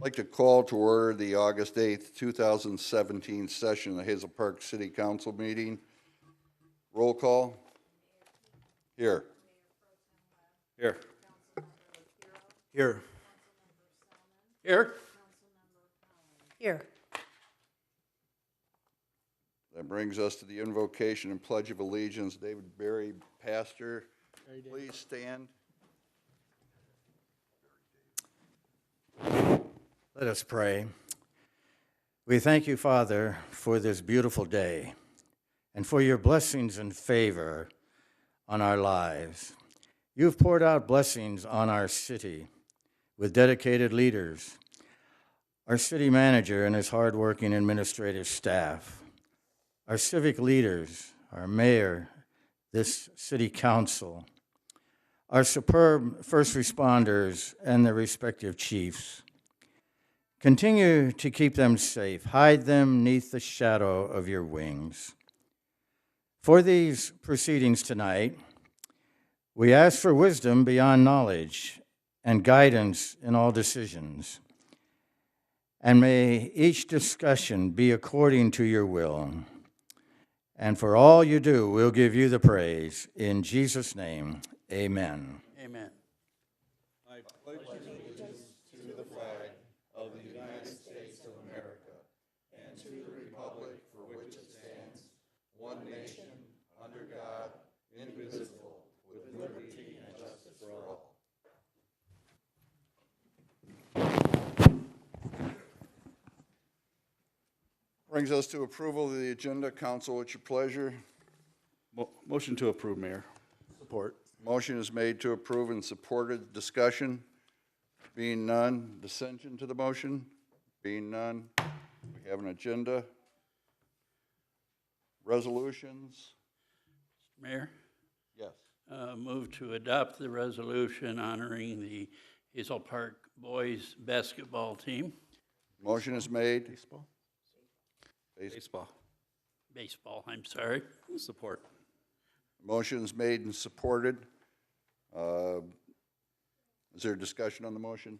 I'd like to call to order the August 8th, 2017 session of the Hazel Park City Council meeting. Roll call. Here. Here. Here. Here. Here. That brings us to the invocation and pledge of allegiance. David Berry, pastor, please stand. Let us pray. We thank you, Father, for this beautiful day and for your blessings and favor on our lives. You've poured out blessings on our city with dedicated leaders, our city manager and his hardworking administrative staff, our civic leaders, our mayor, this city council, our superb first responders and their respective chiefs. Continue to keep them safe. Hide them neath the shadow of your wings. For these proceedings tonight, we ask for wisdom beyond knowledge and guidance in all decisions. And may each discussion be according to your will. And for all you do, we'll give you the praise. In Jesus' name, amen. Amen. I pledge allegiance to the flag of the United States of America and to the republic for which it stands, one nation, under God, indivisible, with liberty and justice for all. Brings us to approval of the agenda. Council, what's your pleasure? Motion to approve, Mayor. Support. Motion is made to approve and supported. Discussion? Being none. Dissension to the motion? Being none. We have an agenda. Resolutions? Mayor, Yes. move to adopt the resolution honoring the Hazel Park boys basketball team, Motion is made. baseball, I'm sorry. Support. Motion is made and supported. Is there discussion on the motion?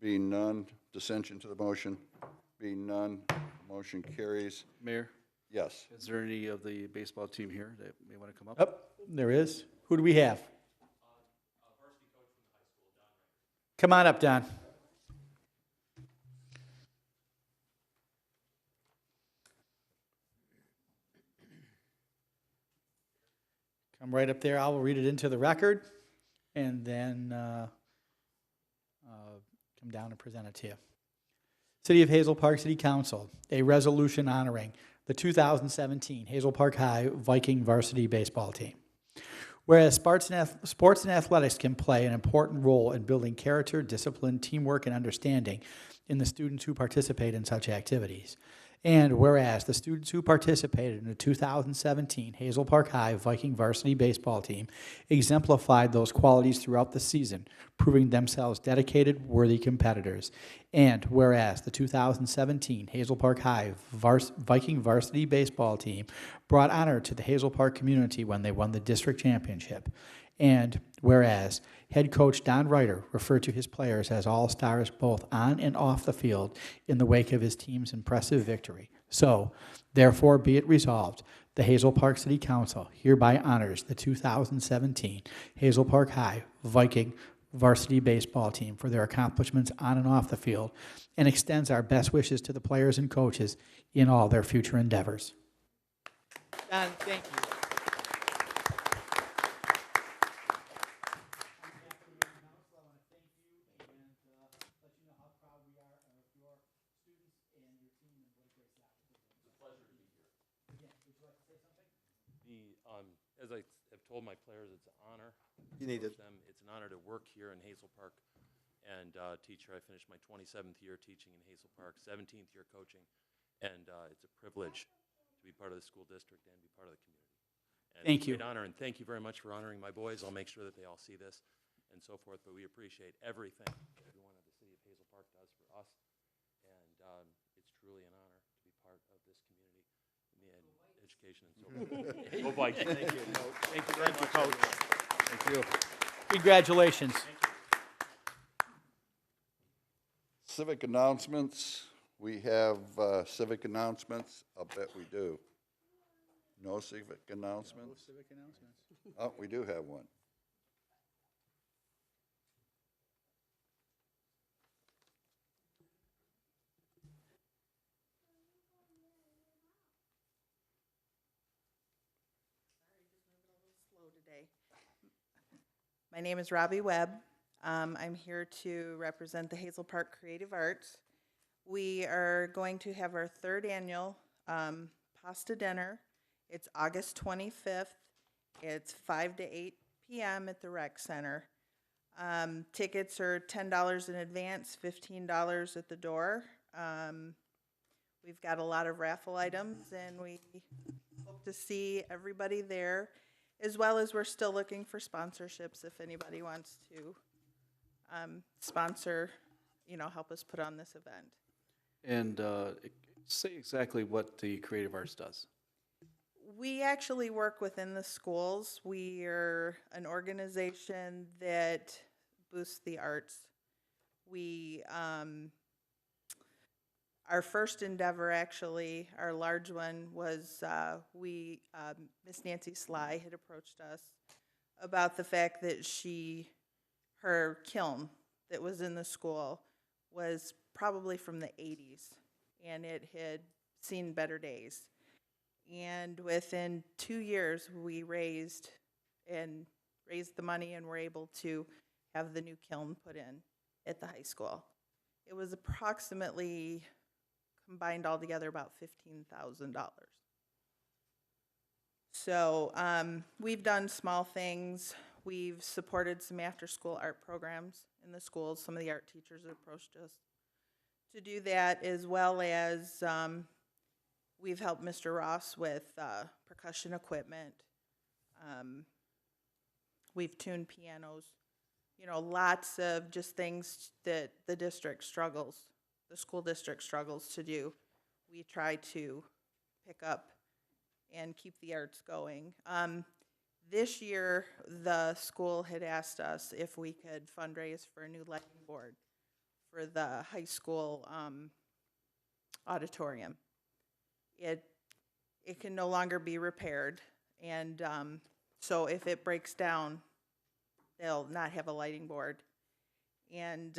Being none. Dissension to the motion? Being none. Motion carries. Mayor, Yes. is there any of the baseball team here that may want to come up? Yep, there is. Who do we have? Come on up, Don. Come right up there. I will read it into the record, and then come down and present it to you. City of Hazel Park City Council, a resolution honoring the 2017 Hazel Park High Viking varsity baseball team. Whereas sports and athletics can play an important role in building character, discipline, teamwork, and understanding in the students who participate in such activities. And whereas the students who participated in the 2017 Hazel Park High Viking varsity baseball team exemplified those qualities throughout the season, proving themselves dedicated, worthy competitors. And whereas the 2017 Hazel Park High Viking varsity baseball team brought honor to the Hazel Park community when they won the district championship. And whereas head coach Don Reiter referred to his players as all-stars both on and off the field in the wake of his team's impressive victory. So, therefore be it resolved, the Hazel Park City Council hereby honors the 2017 Hazel Park High Viking varsity baseball team for their accomplishments on and off the field and extends our best wishes to the players and coaches in all their future endeavors. Don, thank you. As I have told my players, it's an honor. You need it. Them. It's an honor to work here in Hazel Park and teach here. I finished my 27th year teaching in Hazel Park, 17th year coaching, and it's a privilege to be part of the school district and be part of the community. And Thank it's a you. great honor, and thank you very much for honoring my boys. I'll make sure that they all see this and so forth, but we appreciate everything everyone at the City of Hazel Park does for us, and it's truly an honor to be part of this community and education and so forth. Go Vikings. Thank you. Thank you very much, Coach. Thank you. Congratulations. Civic announcements, we have civic announcements. I'll bet we do. No civic announcements? Civic announcements. Oh, we do have one. Slow today. My name is Robbie Webb. I'm here to represent the Hazel Park Creative Arts. We are going to have our third annual pasta dinner. It's August 25th. It's 5 to 8 p.m. at the Rec Center. Tickets are $10 in advance, $15 at the door. We've got a lot of raffle items, and we hope to see everybody there, as well as we're still looking for sponsorships if anybody wants to sponsor, help us put on this event. And say exactly what the Creative Arts does. We actually work within the schools. We are an organization that boosts the arts. We, our first endeavor, actually, our large one, was Miss Nancy Sly had approached us about the fact that her kiln that was in the school was probably from the 80s, and it had seen better days. And within 2 years, we raised the money and were able to have the new kiln put in at the high school. It was approximately, combined all together, about $15,000. So we've done small things. We've supported some after-school art programs in the schools. Some of the art teachers have approached us to do that, as well as we've helped Mr. Ross with percussion equipment. We've tuned pianos. Lots of just things that the school district struggles to do. We try to pick up and keep the arts going. This year, the school had asked us if we could fundraise for a new lighting board for the high school auditorium. It can no longer be repaired, and so if it breaks down, they'll not have a lighting board. And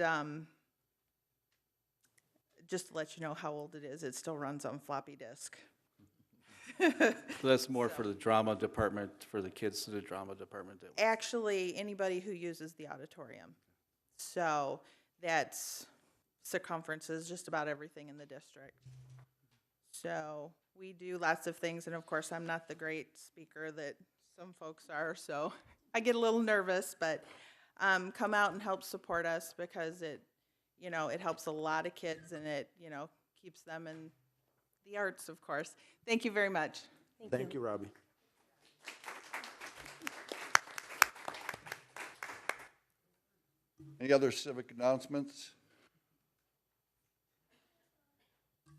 just to let you know how old it is, it still runs on floppy disk. So that's more for the drama department, for the kids to the drama department. Actually, anybody who uses the auditorium. So that's circumferences, just about everything in the district. So we do lots of things, and of course, I'm not the great speaker that some folks are, so I get a little nervous, but come out and help support us, because it helps a lot of kids, and it, keeps them in the arts, of course. Thank you very much. Thank you, Robbie. Any other civic announcements? My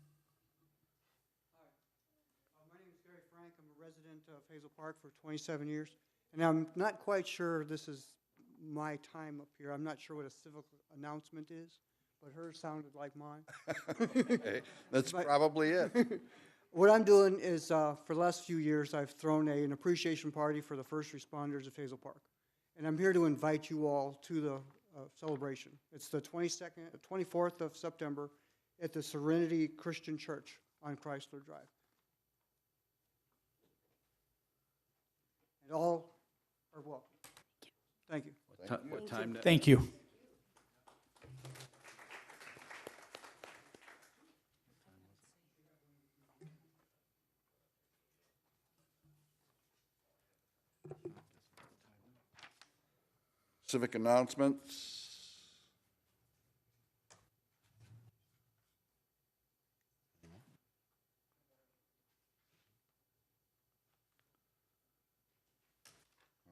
name is Gary Frank. I'm a resident of Hazel Park for 27 years. And I'm not quite sure this is my time up here. I'm not sure what a civic announcement is, but hers sounded like mine. Okay, that's probably it. What I'm doing is, for the last few years, I've thrown an appreciation party for the first responders of Hazel Park. And I'm here to invite you all to the celebration. It's the 24th of September at the Serenity Christian Church on Chrysler Drive. And all are welcome. Thank you. What time? Thank you. Civic announcements. I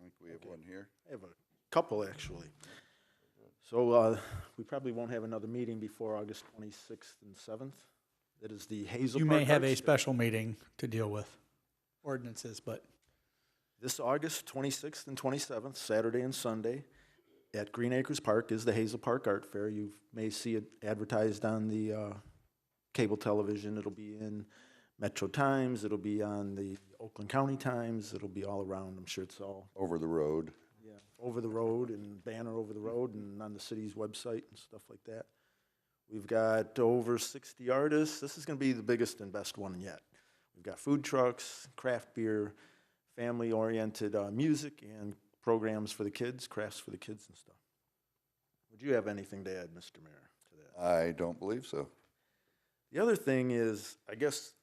think we have one here. I have a couple, actually. So we probably won't have another meeting before August 26th and 7th. That is the Hazel You Park may have Arts a Day. special meeting to deal with ordinances, but This August 26th and 27th, Saturday and Sunday, at Green Acres Park is the Hazel Park Art Fair. You may see it advertised on the cable television. It'll be in Metro Times. It'll be on the Oakland County Times. It'll be all around. I'm sure it's all Over the road. over the road and banner over the road and on the city's website and stuff like that. We've got over 60 artists. This is going to be the biggest and best one yet. We've got food trucks, craft beer, family-oriented music, and programs for the kids, crafts for the kids and stuff. Would you have anything to add, Mr. Mayor, to that? I don't believe so. The other thing is, I guess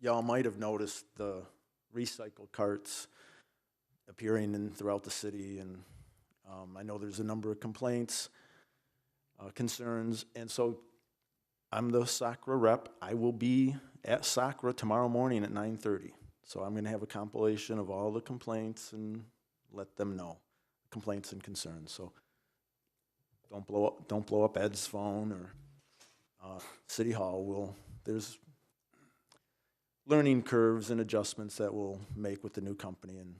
y'all might have noticed the recycle carts appearing throughout the city, and I know there's a number of complaints, concerns, and so I'm the SACRA rep. I will be at SACRA tomorrow morning at 9:30. So I'm going to have a compilation of all the complaints and let them know, complaints and concerns. So don't blow up Ed's phone or City Hall. There's learning curves and adjustments that we'll make with the new company, and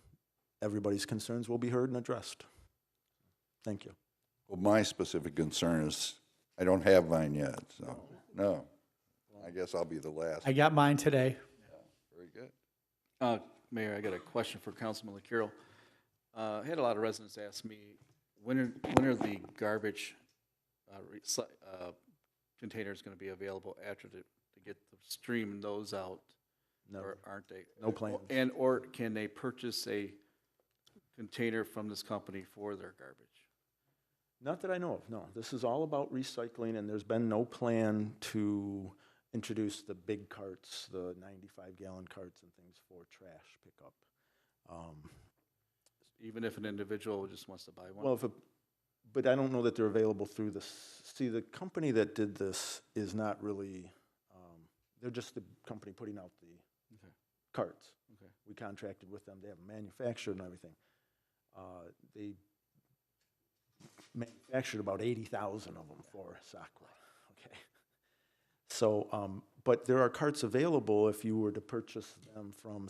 everybody's concerns will be heard and addressed. Thank you. Well, my specific concern is, I don't have mine yet, so, no. I guess I'll be the last. I got mine today. Very good. Mayor, I got a question for Councilman LaCarroll. I had a lot of residents ask me, when are the garbage containers going to be available after to get the stream those out? No. Or aren't they? No plans. Or can they purchase a container from this company for their garbage? Not that I know of, no. This is all about recycling, and there's been no plan to introduce the big carts, the 95-gallon carts and things for trash pickup. Even if an individual just wants to buy one? Well, but I don't know that they're available through this. See, the company that did this is not really, they're just the company putting out the carts. Okay. We contracted with them. They have them manufactured and everything. They manufactured about 80,000 of them for SACRA. Okay. So, but there are carts available if you were to purchase them from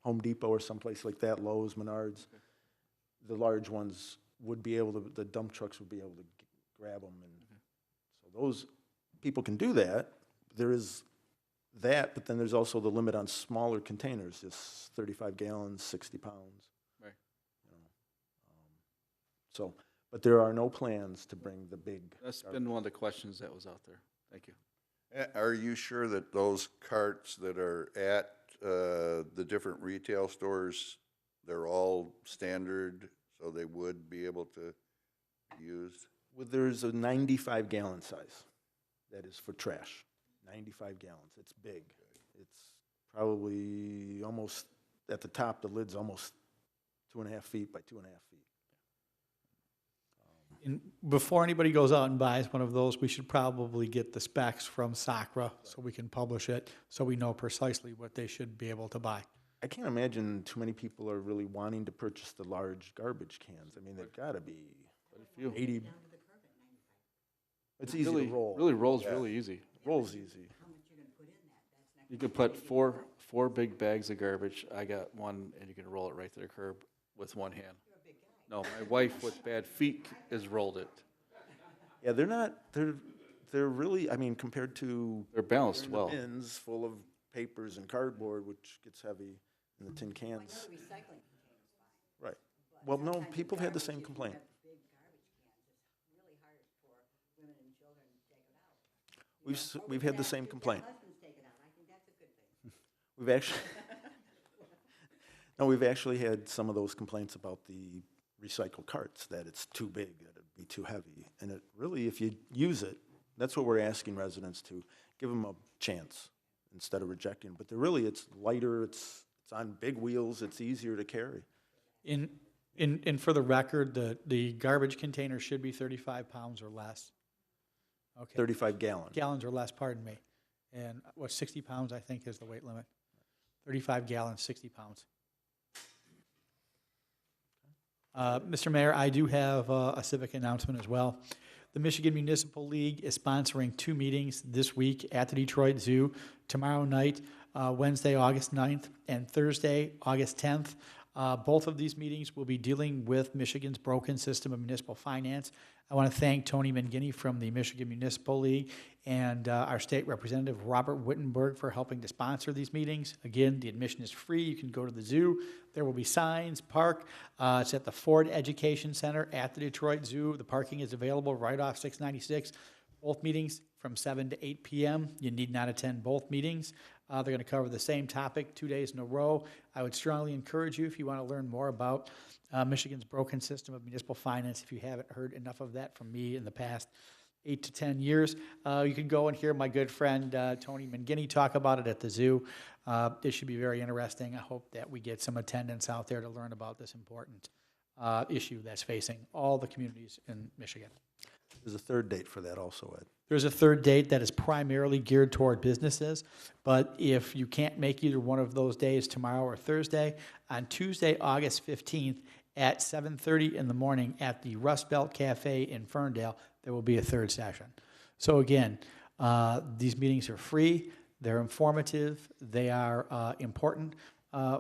Home Depot or someplace like that, Lowe's, Menards. Okay. The large ones would be able to, the dump trucks would be able to grab them. And so those people can do that. There is that, but then there's also the limit on smaller containers, just 35 gallons, 60 pounds. Right. You know, so, but there are no plans to bring the big. That's been one of the questions that was out there. Thank you. Are you sure that those carts that are at the different retail stores, they're all standard, so they would be able to be used? Well, there's a 95-gallon size that is for trash. 95 gallons. It's big. It's probably almost at the top. The lid's almost 2.5 feet by 2.5 feet. And before anybody goes out and buys one of those, we should probably get the specs from SACRA so we can publish it, so we know precisely what they should be able to buy. I can't imagine too many people are really wanting to purchase the large garbage cans. I mean, they've got to be 80. It's easy to roll. Really rolls really easy. Rolls easy. You could put four big bags of garbage. I got one, and you can roll it right to the curb with one hand. No, my wife with bad feet has rolled it. Yeah, they're not. They're really. I mean, compared to They're balanced the well. bins full of papers and cardboard, which gets heavy, and the tin cans. Right. Well, no, people have had the same complaint. We've had the same complaint. We've actually, no, we've actually had some of those complaints about the recycled carts, that it's too big, that it'd be too heavy. And it really, if you use it, that's what we're asking residents to, give them a chance instead of rejecting. But they're really, it's lighter, it's on big wheels, it's easier to carry. In for the record, the garbage container should be 35 pounds or less. Okay. 35 gallons. Gallons or less, pardon me. And 60 pounds, I think, is the weight limit. 35 gallons, 60 pounds. Mr. Mayor, I do have a civic announcement as well. The Michigan Municipal League is sponsoring 2 meetings this week at the Detroit Zoo. Tomorrow night, Wednesday, August 9th, and Thursday, August 10th. Both of these meetings will be dealing with Michigan's broken system of municipal finance. I want to thank Tony Mangini from the Michigan Municipal League and our state representative, Robert Wittenberg, for helping to sponsor these meetings. Again, the admission is free. You can go to the zoo. There will be signs, park. It's at the Ford Education Center at the Detroit Zoo. The parking is available right off 696. Both meetings from 7 to 8 p.m. You need not attend both meetings. They're going to cover the same topic 2 days in a row. I would strongly encourage you, if you want to learn more about Michigan's broken system of municipal finance, if you haven't heard enough of that from me in the past 8 to 10 years, you can go and hear my good friend Tony Mangini talk about it at the zoo. It should be very interesting. I hope that we get some attendance out there to learn about this important issue that's facing all the communities in Michigan. There's a third date for that also, Ed. There's a third date that is primarily geared toward businesses, but if you can't make either one of those days, tomorrow or Thursday, on Tuesday, August 15th at 7:30 in the morning at the Rust Belt Cafe in Ferndale, there will be a third session. So again, these meetings are free, they're informative, they are important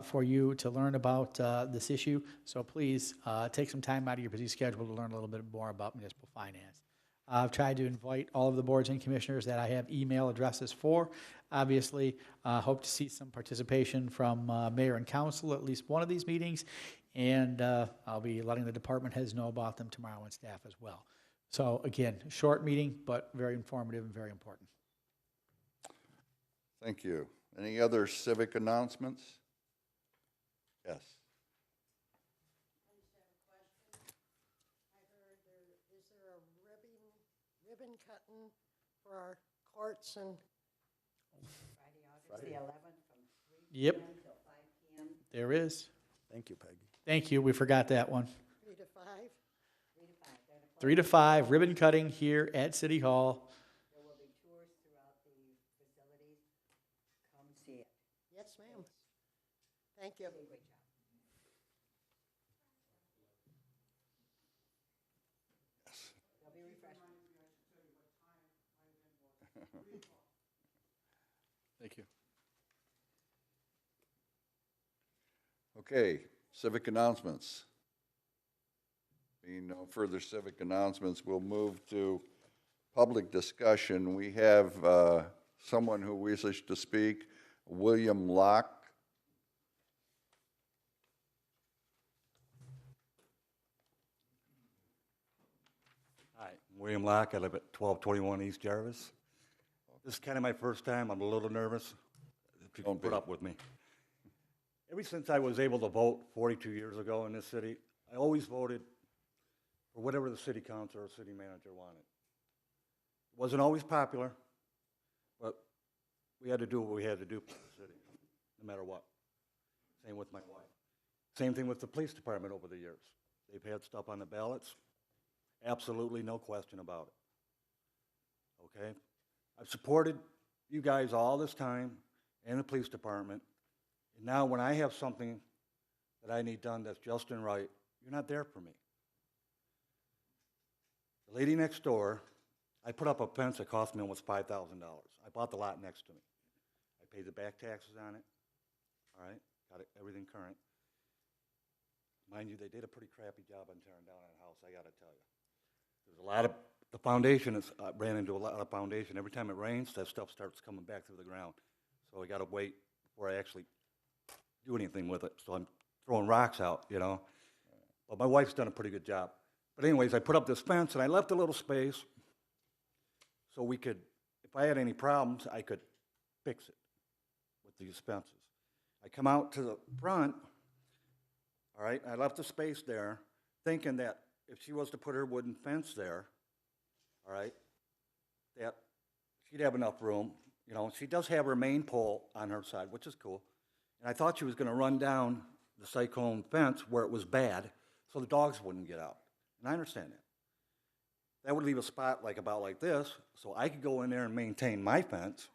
for you to learn about this issue. So please take some time out of your busy schedule to learn a little bit more about municipal finance. I've tried to invite all of the boards and commissioners that I have email addresses for. Obviously, hope to see some participation from mayor and council at least one of these meetings, and I'll be letting the department heads know about them tomorrow and staff as well. So again, short meeting, but very informative and very important. Thank you. Any other civic announcements? Yes. Is there a ribbon cutting for our courts and? Friday, August the 11th from 3 Yep. p.m. till 5 p.m. There is. Thank you, Peggy. Thank you, we forgot that one. 3 to 5? 3 to 5. 3 to 5, ribbon cutting here at City Hall. There will be tours throughout the facilities. Come see it. Yes, ma'am. Thank you. Great job. There'll be refreshments. Thank you. Okay, civic announcements. Being no further civic announcements, we'll move to public discussion. We have someone who wishes to speak, William Locke. Hi, I'm William Locke. I live at 1221 East Jarvis. This is kind of my first time. I'm a little nervous. If you can Don't be. put up with me. Ever since I was able to vote 42 years ago in this city, I always voted for whatever the city council or city manager wanted. It wasn't always popular, but we had to do what we had to do for the city, no matter what. Same with my wife. Same thing with the police department over the years. They've had stuff on the ballots. Absolutely no question about it. Okay? I've supported you guys all this time and the police department. And now when I have something that I need done that's just and right, you're not there for me. The lady next door, I put up a fence that cost me almost $5,000. I bought the lot next to me. I paid the back taxes on it. All right? Got everything current. Mind you, they did a pretty crappy job on tearing down that house, I gotta tell you. There's a lot of, the foundation is, ran into a lot of foundation. Every time it rains, that stuff starts coming back through the ground. So I gotta wait before I actually do anything with it. So I'm throwing rocks out, you know. But my wife's done a pretty good job. But anyways, I put up this fence and I left a little space so we could, if I had any problems, I could fix it with these fences. I come out to the front, all right, I left a space there thinking that if she was to put her wooden fence there, all right, that she'd have enough room. You know, she does have her main pole on her side, which is cool. And I thought she was going to run down the cyclone fence where it was bad so the dogs wouldn't get out. And I understand that. That would leave a spot like about like this so I could go in there and maintain my fence,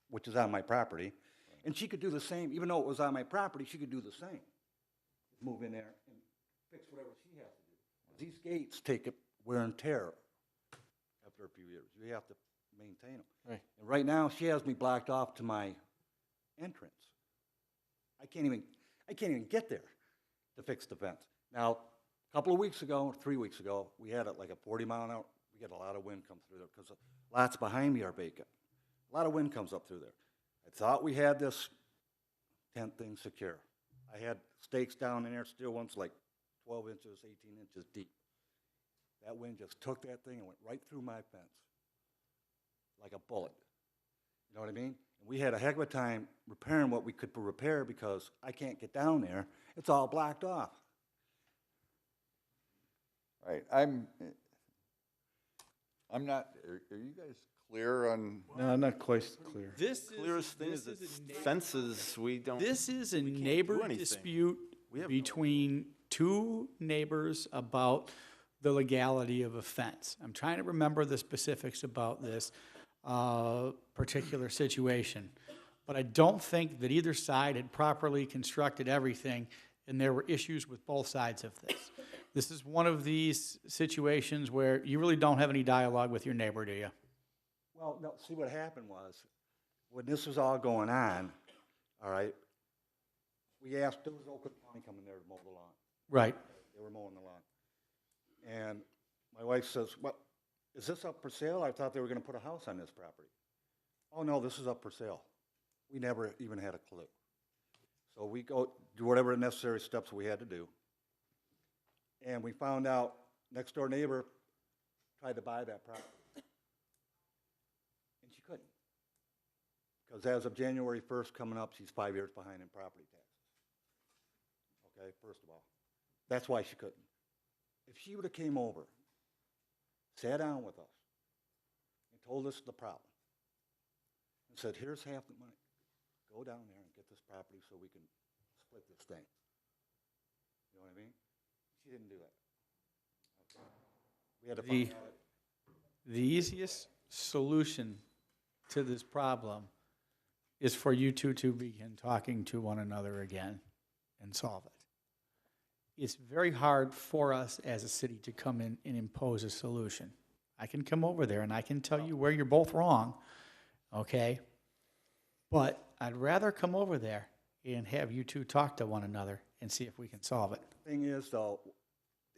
which is on my property. And she could do the same. Even though it was on my property, she could do the same. Move in there and fix whatever she has to do. These gates take wear and tear after a few years. You have to maintain them. Right. And right now, she has me blocked off to my entrance. I can't even get there. to fix the fence. Now, a couple of weeks ago, 3 weeks ago, we had like a 40-mile-an-hour, we get a lot of wind come through there because lots behind me are vacant. A lot of wind comes up through there. I thought we had this tent thing secure. I had stakes down in there, steel ones like 12 inches, 18 inches deep. That wind just took that thing and went right through my fence like a bullet. You know what I mean? And we had a heck of a time repairing what we could repair because I can't get down there. It's all blocked off. All right, I'm not, are you guys clear on? No, not quite clear. Clearest thing is that fences, we don't. This is a we can't do neighbor anything. dispute We have no- between two neighbors about the legality of a fence. I'm trying to remember the specifics about this particular situation. But I don't think that either side had properly constructed everything, and there were issues with both sides of this. This is one of these situations where you really don't have any dialogue with your neighbor, do you? Well, no, see what happened was, when this was all going on, all right, we asked, there was Oakland County coming there to mow the lawn. Right. They were mowing the lawn. And my wife says, "What, is this up for sale? I thought they were gonna put a house on this property." "Oh, no, this is up for sale." We never even had a clue. So we go do whatever necessary steps we had to do. And we found out next door neighbor tried to buy that property. And she couldn't. Because as of January 1st coming up, she's 5 years behind in property taxes. Okay, first of all. That's why she couldn't. If she would have came over, sat down with us, and told us the problem, and said, "Here's half the money. Go down there and get this property so we can split this thing." You know what I mean? She didn't do that. Okay. We had to find out. The easiest solution to this problem is for you two to begin talking to one another again and solve it. It's very hard for us as a city to come in and impose a solution. I can come over there and I can tell you where you're both wrong, okay? But I'd rather come over there and have you two talk to one another and see if we can solve it. Thing is, though,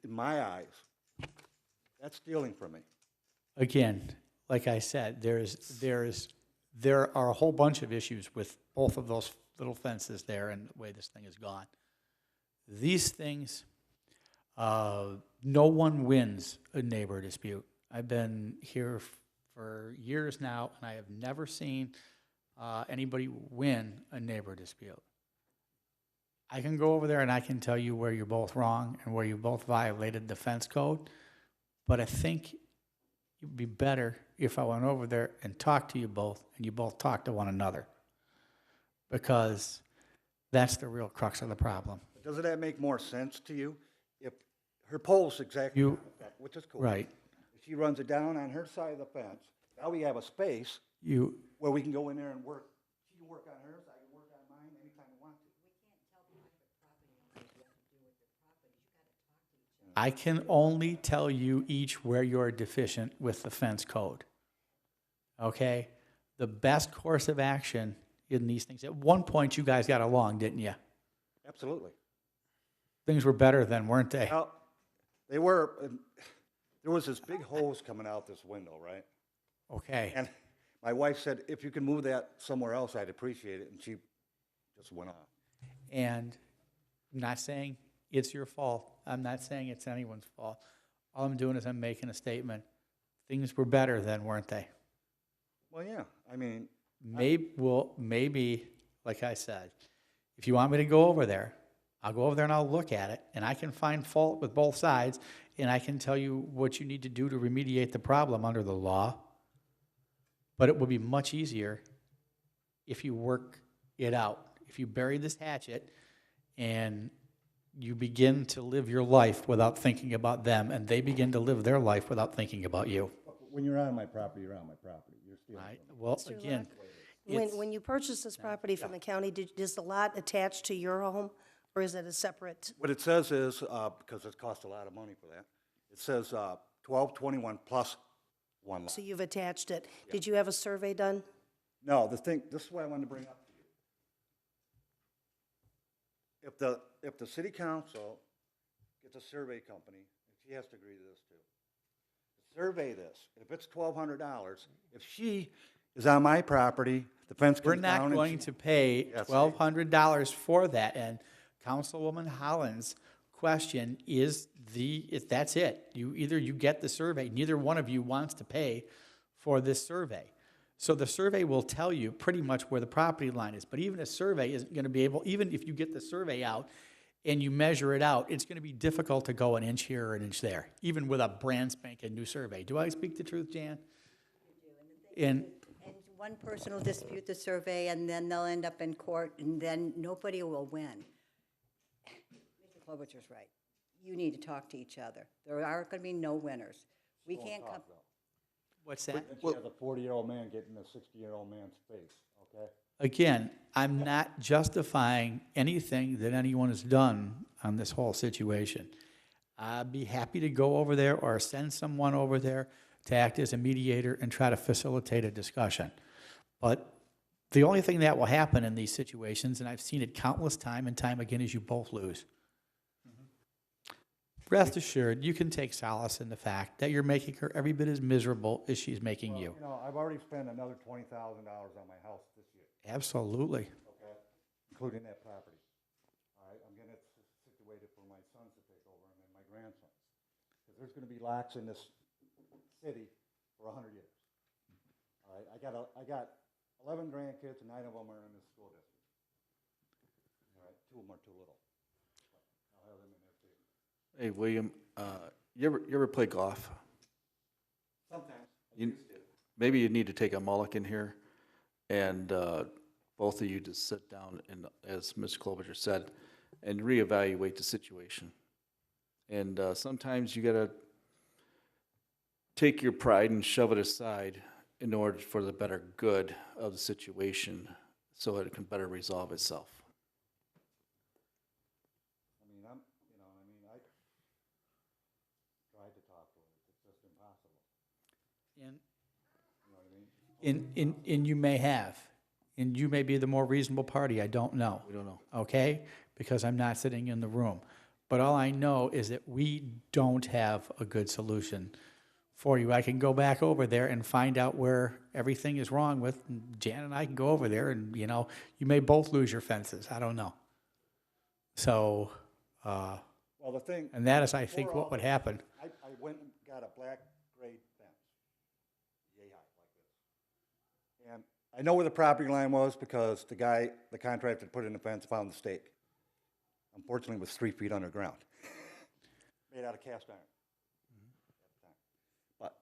in my eyes, that's stealing from me. Again, like I said, there are a whole bunch of issues with both of those little fences there and the way this thing has gone. These things, no one wins a neighbor dispute. I've been here for years now, and I have never seen anybody win a neighbor dispute. I can go over there and I can tell you where you're both wrong and where you both violated the fence code, but I think it'd be better if I went over there and talked to you both, and you both talked to one another, because that's the real crux of the problem. Doesn't that make more sense to you? If her pole's exactly, which is cool. Right. If she runs it down on her side of the fence, now we have a space where we can go in there and work. She can work on hers, I can work on mine anytime we want to. I can only tell you each where you're deficient with the fence code. Okay? The best course of action in these things, at one point you guys got along, didn't you? Absolutely. Things were better then, weren't they? Well, they were, there was this big hose coming out this window, right? Okay. And my wife said, "If you can move that somewhere else, I'd appreciate it," and she just went off. And I'm not saying it's your fault. I'm not saying it's anyone's fault. All I'm doing is I'm making a statement. Things were better then, weren't they? Well, yeah, I mean. Maybe, like I said, if you want me to go over there, I'll go over there and I'll look at it, and I can find fault with both sides, and I can tell you what you need to do to remediate the problem under the law. But it would be much easier if you work it out. If you bury this hatchet and you begin to live your life without thinking about them, and they begin to live their life without thinking about you. When you're on my property, you're on my property. You're stealing Right? from me. Well, Mr. again, Luck, when you purchased this property from the county, is the lot attached to your home, or is it a separate? What it says is, because it costs a lot of money for that, it says 1221 plus one lot. So you've attached it. Did you have a survey done? No, this is what I wanted to bring up to you. if the city council gets a survey company, and she has to agree to this too, survey this, if it's $1,200, if she is on my property, the fence We're comes down not and going she- to pay Yes. $1,200 for that. And Councilwoman Holland's question is that's it. Either you get the survey, neither one of you wants to pay for this survey. So the survey will tell you pretty much where the property line is, but even a survey isn't gonna be able, even if you get the survey out and you measure it out, it's gonna be difficult to go an inch here or an inch there, even with a brand spanking new survey. Do I speak the truth, Jan? And And one person will dispute the survey, and then they'll end up in court, and then nobody will win. Mr. Klobuchar's right. You need to talk to each other. There are going to be no winners. We can't come, what's that? Then she has a 40-year-old man getting a 60-year-old man's face, okay? Again, I'm not justifying anything that anyone has done on this whole situation. I'd be happy to go over there or send someone over there to act as a mediator and try to facilitate a discussion. But the only thing that will happen in these situations, and I've seen it countless time and time again, is you both lose. Rest assured, you can take solace in the fact that you're making her every bit as miserable as she's making you. You know, I've already spent another $20,000 on my house this year, Absolutely. okay? Including that property. All right, I'm getting it situated for my sons to take over and then my grandsons. Because there's gonna be locks in this city for 100 years. All right, I got 11 grandkids, and 9 of them are in this school district. All right, 2 of them are too little. I'll have them in there too. Hey, William, you ever play golf? Sometimes, I You- used to. Maybe you need to take a mulligan here, and both of you just sit down and, as Ms. Klobuchar said, and reevaluate the situation. And sometimes you gotta take your pride and shove it aside in order for the better good of the situation, so that it can better resolve itself. I mean, I tried to talk to her, it's just impossible. And You know what I mean? And you may have, and you may be the more reasonable party, I don't know. We don't know. Okay? Because I'm not sitting in the room. But all I know is that we don't have a good solution for you. I can go back over there and find out where everything is wrong with, and Jan and I can go over there and, you may both lose your fences, I don't know. So, Well, the thing. and that is, I think, before what all would this, happen. I went and got a black grade fence, yay high, like this. And I know where the property line was because the contractor that put in the fence found the stake. Unfortunately, it was 3 feet underground, made out of cast iron. But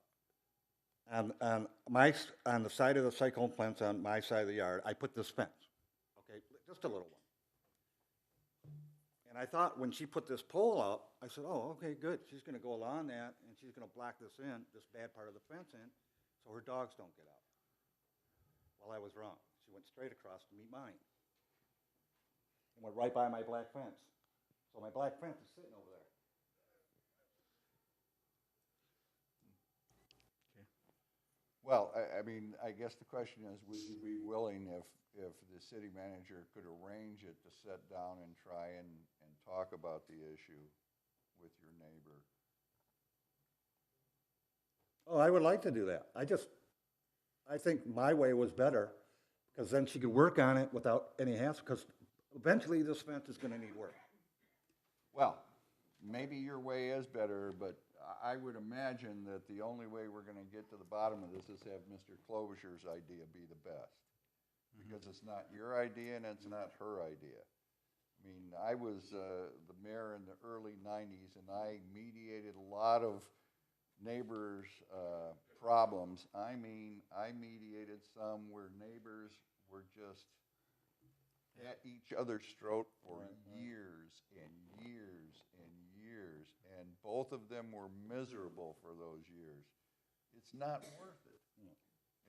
on the side of the cyclone fence on my side of the yard, I put this fence, okay, just a little one. And I thought when she put this pole up, I said, oh, okay, good. She's gonna go along that, and she's gonna block this bad part of the fence in, so her dogs don't get out. Well, I was wrong. She went straight across to meet mine. And went right by my black fence. So my black fence is sitting over there. Well, I mean, I guess the question is, would you be willing if the city manager could arrange it to sit down and try and talk about the issue with your neighbor? Oh, I would like to do that. I think my way was better, because then she could work on it without any hassle, because eventually this fence is gonna need work. Well, maybe your way is better, but I would imagine that the only way we're gonna get to the bottom of this is have Mr. Klobuchar's idea be the best. Because it's not your idea and it's not her idea. I mean, I was the mayor in the early 90s, and I mediated a lot of neighbors' problems. I mean, I mediated some where neighbors were just at each other's throat for years and years and years, and both of them were miserable for those years. It's not worth it.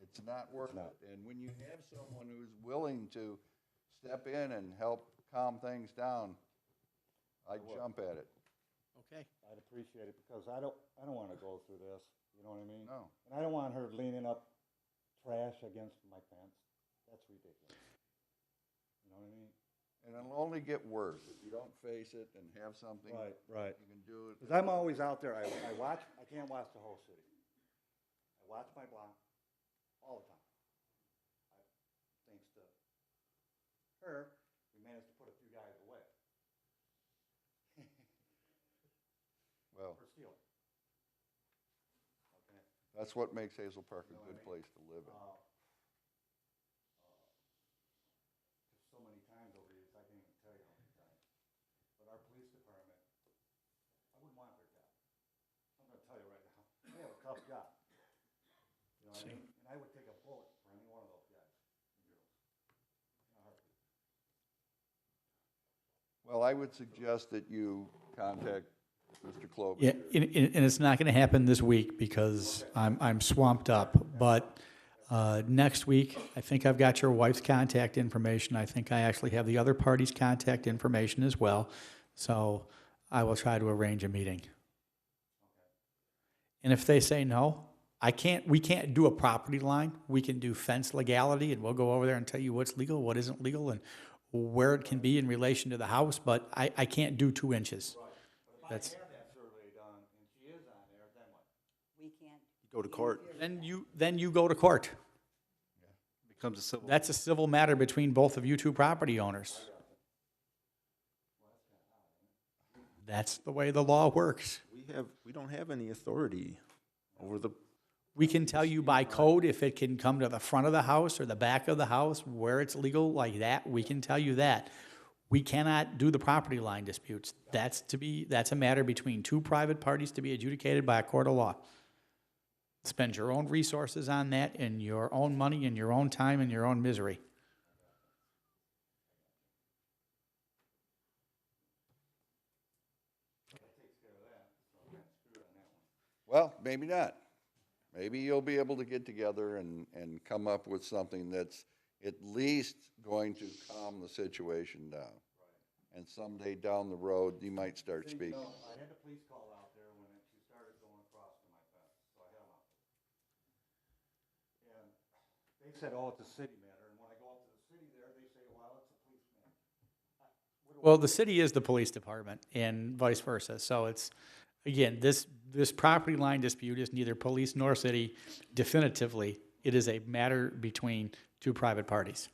It's not worth it. And when you have someone who's willing to step in and help calm things down, I jump at it. Okay. I'd appreciate it, because I don't wanna go through this, you know what I mean? No. And I don't want her leaning up trash against my fence. That's ridiculous. You know what I mean? And it'll only get worse if you don't face it and have something. Right, right. You can do it. Because I'm always out there, I watch, I can't watch the whole city. I watch my block all the time. Thanks to her, we managed to put a few guys away Well, for stealing. Okay? that's what makes Hazel Park a good place to live in. So many times over the years, I can't even tell you how many times. But our police department, I wouldn't want their job. I'm gonna tell you right now, they have a tough job. You know what I mean? And I would take a bullet for any one of those guys and girls. In a heartbeat. Well, I would suggest that you contact Mr. Klobuchar. Yeah, and it's not going to happen this week because I'm swamped up. But next week, I think I've got your wife's contact information. I think I actually have the other party's contact information as well. So I will try to arrange a meeting. And if they say no, we can't do a property line. We can do fence legality, and we'll go over there and tell you what's legal, what isn't legal, and where it can be in relation to the house. But I can't do 2 inches. That's. That survey done, and she is on there, then what? We can't. Go to court. Then you go to court. Becomes a civil. That's a civil matter between both of you two property owners. That's the way the law works. We don't have any authority over the, We can tell you by code if it can come to the front of the house or the back of the house, where it's legal like that, we can tell you that. We cannot do the property line disputes. That's a matter between 2 private parties to be adjudicated by a court of law. Spend your own resources on that and your own money and your own time and your own misery. Well, maybe not. Maybe you'll be able to get together and come up with something that's at least going to calm the situation down. And someday down the road, you might start speaking. I had the police call out there when she started going across to my fence, so I had them out there. And they said, oh, it's a city matter, and when I go up to the city there, they say, well, it's a police matter. Well, the city is the police department and vice versa. So it's, again, this property line dispute is neither police nor city definitively. It is a matter between 2 private parties.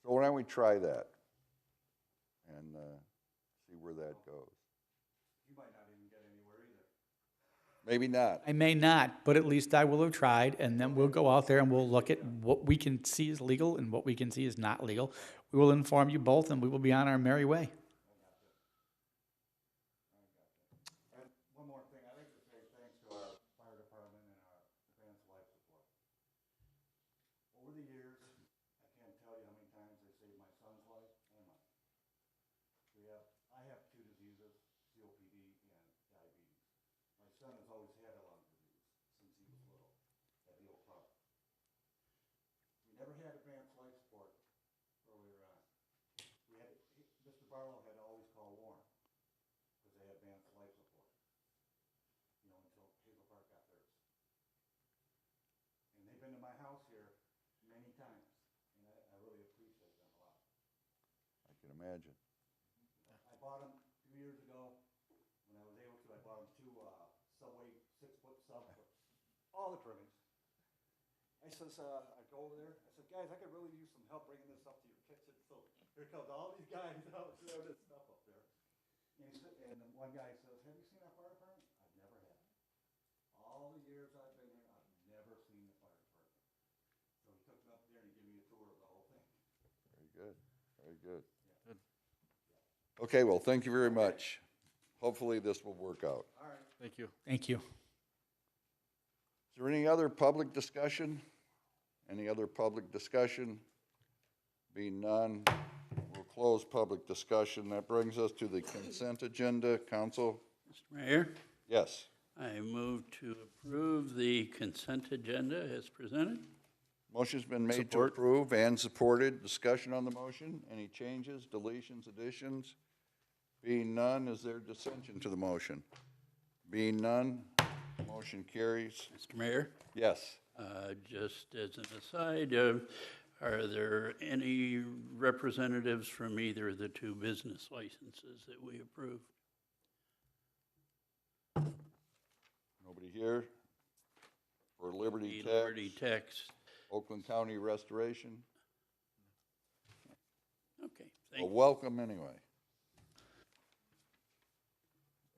So why don't we try that and see where that goes? You might not even get anywhere either. Maybe not. I may not, but at least I will have tried, and then we'll go out there and we'll look at what we can see is legal and what we can see is not legal. We will inform you both, and we will be on our merry way. And one more thing, I'd like to say thanks to our fire department and our advanced life support. Over the years, I can't tell you how many times they saved my son's life and mine. I have 2 diseases, COPD and diabetes. My son has always had a lung disease since he was little, at the old park. We never had advanced life support earlier on. Mr. Barlow had to always call Warren, because they had advanced life support, until Hazel Park got theirs. And they've been to my house here many times, and I really appreciate them a lot. I can imagine. I bought them 2 years ago, when I was able to, I bought them 2 Subway 6-foot subs, all the trimmings. I says, I go over there, I said, guys, I could really use some help bringing this up to your kitchen, so here comes all these guys out throwing this stuff up there. And then one guy says, have you seen our fire department? I've never have. All the years I've been here, I've never seen the fire department. So he took me up there and he gave me a tour of the whole thing. Very good, very good. Okay, well, thank you very much. Hopefully this will work out. All right. Thank you. Thank you. Is there any other public discussion? Any other public discussion? Being none, we'll close public discussion. That brings us to the consent agenda. Council? Mr. Mayor, Yes. I move to approve the consent agenda as presented. Motion's been made to approve and supported. Discussion on the motion. Any changes, deletions, additions? Being none, is there dissension to the motion? Being none, motion carries. Mr. Mayor, Yes. Just as an aside, are there any representatives from either of the two business licenses that we approve? Nobody here? For Liberty The Liberty Tax, Tax. Oakland County Restoration? Okay, Well, thank you. welcome anyway.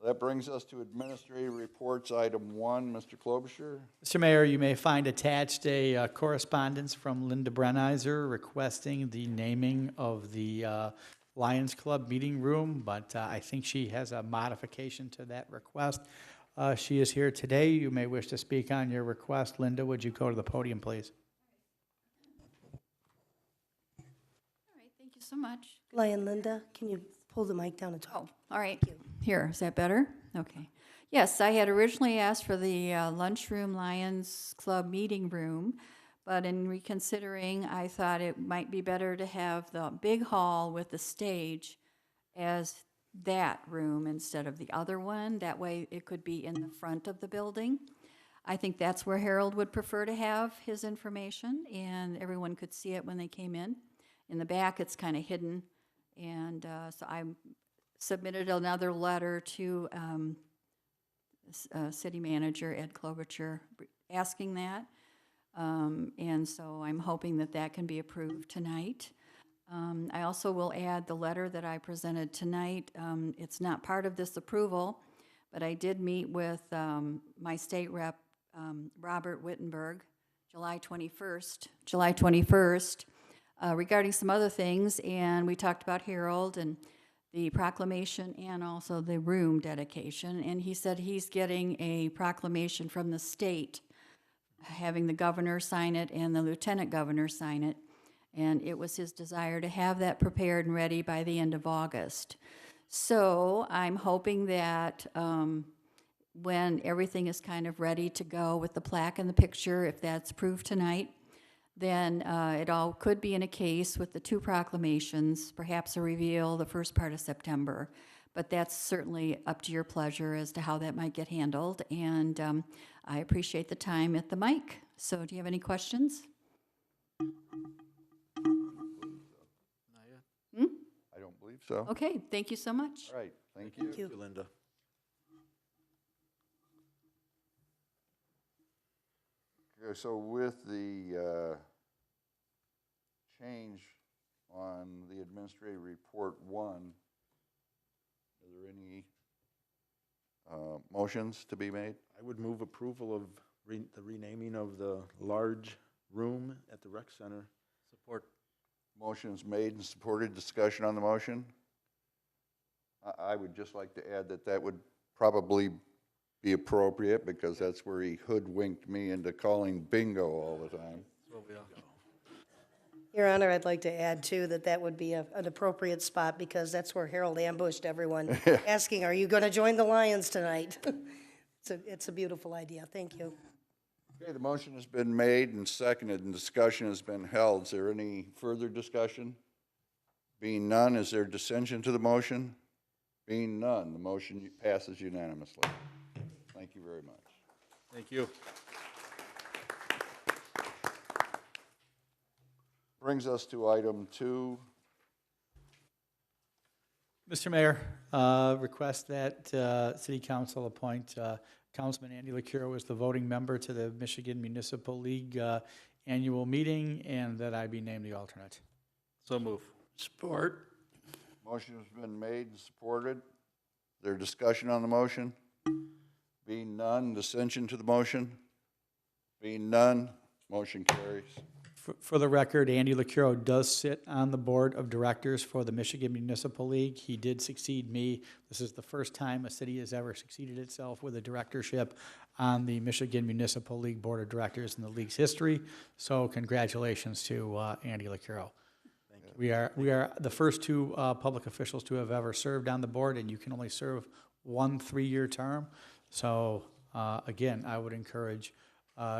That brings us to administrative reports, item 1, Mr. Klobuchar. Mr. Mayor, you may find attached a correspondence from Linda Brenizer requesting the naming of the Lions Club meeting room, but I think she has a modification to that request. She is here today. You may wish to speak on your request. Linda, would you go to the podium, please? All right, thank you so much. Lion Linda, can you pull the mic down and talk? Oh, all right. Here, is that better? Okay. Yes, I had originally asked for the lunchroom Lions Club meeting room, but in reconsidering, I thought it might be better to have the big hall with the stage as that room instead of the other one. That way it could be in the front of the building. I think that's where Harold would prefer to have his information, and everyone could see it when they came in. In the back, it's kind of hidden, and so I submitted another letter to City Manager Ed Klobuchar asking that, and so I'm hoping that that can be approved tonight. I also will add the letter that I presented tonight. It's not part of this approval, but I did meet with my state rep, Robert Wittenberg, July 21st, regarding some other things, and we talked about Harold and the proclamation and also the room dedication, and he said he's getting a proclamation from the state, having the governor sign it and the lieutenant governor sign it, and it was his desire to have that prepared and ready by the end of August. So I'm hoping that when everything is kind of ready to go with the plaque and the picture, if that's approved tonight, then it all could be in a case with the two proclamations, perhaps a reveal the first part of September. But that's certainly up to your pleasure as to how that might get handled. And I appreciate the time at the mic. So do you have any questions? I don't believe so. Okay, thank you so much. All right, thank you. Thank you. Linda. Okay, so with the change on the administrative report 1, are there any motions to be made? I would move approval of the renaming of the large room at the rec center. Support. Motion's made and supported. Discussion on the motion? I would just like to add that that would probably be appropriate because that's where he hoodwinked me into calling bingo all the time. Your Honor, I'd like to add, too, that that would be an appropriate spot because that's where Harold ambushed everyone, asking, are you going to join the Lions tonight? It's a beautiful idea. Thank you. Okay, the motion has been made and seconded and discussion has been held. Is there any further discussion? Being none, is there dissension to the motion? Being none, the motion passes unanimously. Thank you very much. Thank you. Brings us to item 2. Mr. Mayor, request that City Council appoint Councilman Andy LaCuro as the voting member to the Michigan Municipal League annual meeting, and that I be named the alternate. So move. Support. Motion has been made and supported. Is there discussion on the motion? Being none, dissension to the motion? Being none, motion carries. For the record, Andy LaCuro does sit on the board of directors for the Michigan Municipal League. He did succeed me. This is the first time a city has ever succeeded itself with a directorship on the Michigan Municipal League Board of Directors in the league's history. So congratulations to Andy LaCuro. We are the first two public officials to have ever served on the board, and you can only serve one 3-year term. So again, I would encourage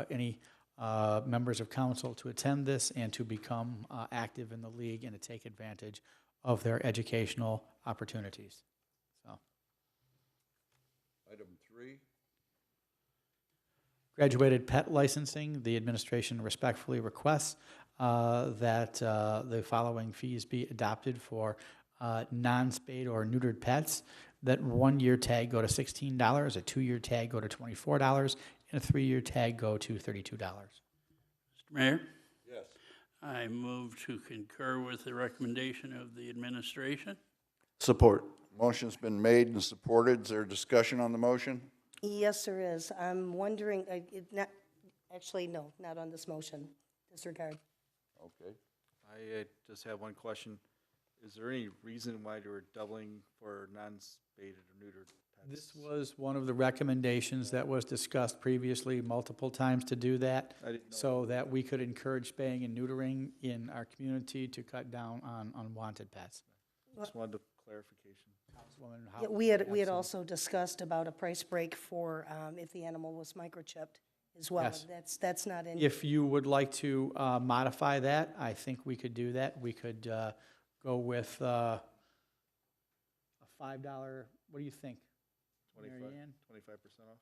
any members of council to attend this and to become active in the league and to take advantage of their educational opportunities. So, Item 3. Graduated pet licensing, the administration respectfully requests that the following fees be adopted for non-spayed or neutered pets. That 1-year tag go to $16, a 2-year tag go to $24, and a 3-year tag go to $32. Mr. Mayor, Yes. I move to concur with the recommendation of the administration. Support. Motion's been made and supported. Is there discussion on the motion? Yes, there is. I'm wondering, actually, no, not on this motion. Disregard. Okay. I just have one question. Is there any reason why they were doubling for non-spayed or neutered pets? This was one of the recommendations that was discussed previously multiple times to do that, I didn't know. so that we could encourage spaying and neutering in our community to cut down on unwanted pets. Just wanted clarification. Councilwoman Yeah, Howard, we had some- also discussed about a price break for if the animal was microchipped as well. Yes. That's not in. If you would like to modify that, I think we could do that. We could go with a $5, what do you think? Mary 25% off?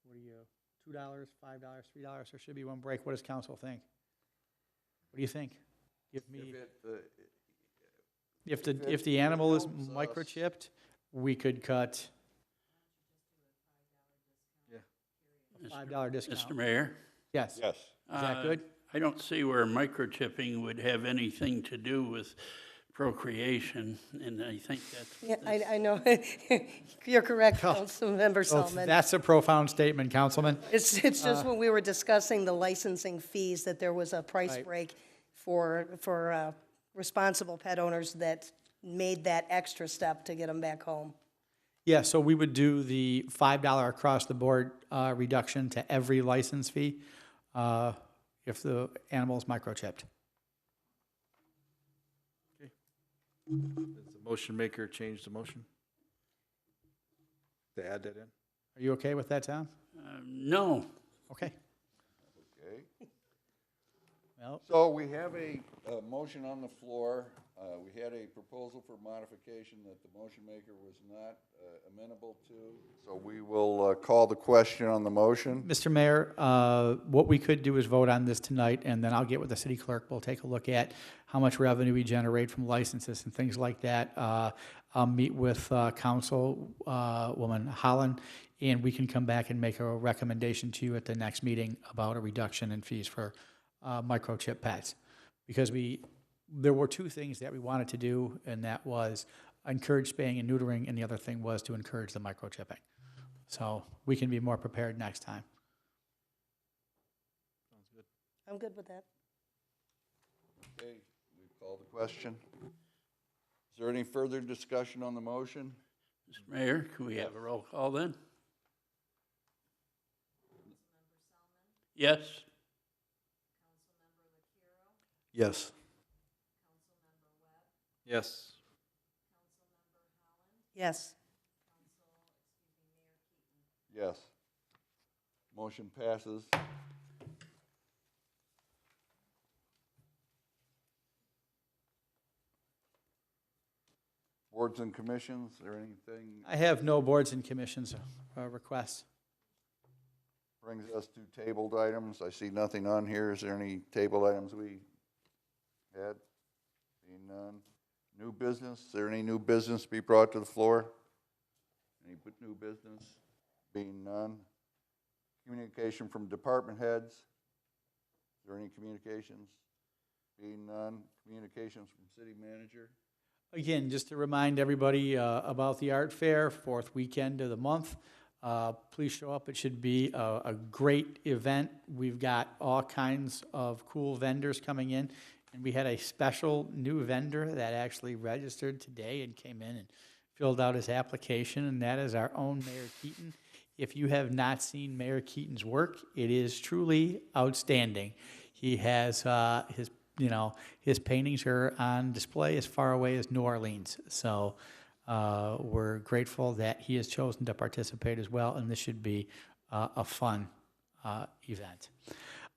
What do you, $2, $5, $3? There should be one break. What does council think? What do you think? Give me, if the animal is helps us. microchipped, we could cut a $5 discount. Mr. Mayor? Yes. Yes. Is that good? I don't see where microchipping would have anything to do with procreation, and I think Yeah, that's. I know. You're correct, Councilmember Well, Solomon. that's a profound statement, Councilman. It's just when we were discussing the licensing fees, that there was a price Right. break for responsible pet owners that made that extra step to get them back home. Yeah, so we would do the $5 across-the-board reduction to every license fee if the animal is microchipped. Does the motion maker change the motion? To add that in? Are you okay with that, Tom? No. Okay. Okay. Well, So we have a motion on the floor. We had a proposal for modification that the motion maker was not amenable to. So we will call the question on the motion. Mr. Mayor, what we could do is vote on this tonight, and then I'll get with the city clerk. We'll take a look at how much revenue we generate from licenses and things like that. I'll meet with Councilwoman Holland, and we can come back and make a recommendation to you at the next meeting about a reduction in fees for microchip pets. Because there were two things that we wanted to do, and that was encourage spaying and neutering, and the other thing was to encourage the microchipping. So we can be more prepared next time. Sounds good. I'm good with that. Okay, we've called the question. Is there any further discussion on the motion? Mr. Mayor, can we have a roll call then? Yes. Yes. Yes. Yes. Yes. Motion passes. Boards and commissions, is there anything I have no boards and commissions requests. brings us to tabled items? I see nothing on here. Is there any tabled items we had? Seeing none. New business, is there any new business to be brought to the floor? Any new business? Being none. Communication from department heads? Is there any communications? Being none. Communications from city manager? Again, just to remind everybody about the art fair, fourth weekend of the month. Please show up. It should be a great event. We've got all kinds of cool vendors coming in. And we had a special new vendor that actually registered today and came in and filled out his application, and that is our own Mayor Keaton. If you have not seen Mayor Keaton's work, it is truly outstanding. He has his paintings are on display as far away as New Orleans. So we're grateful that he has chosen to participate as well, and this should be a fun event.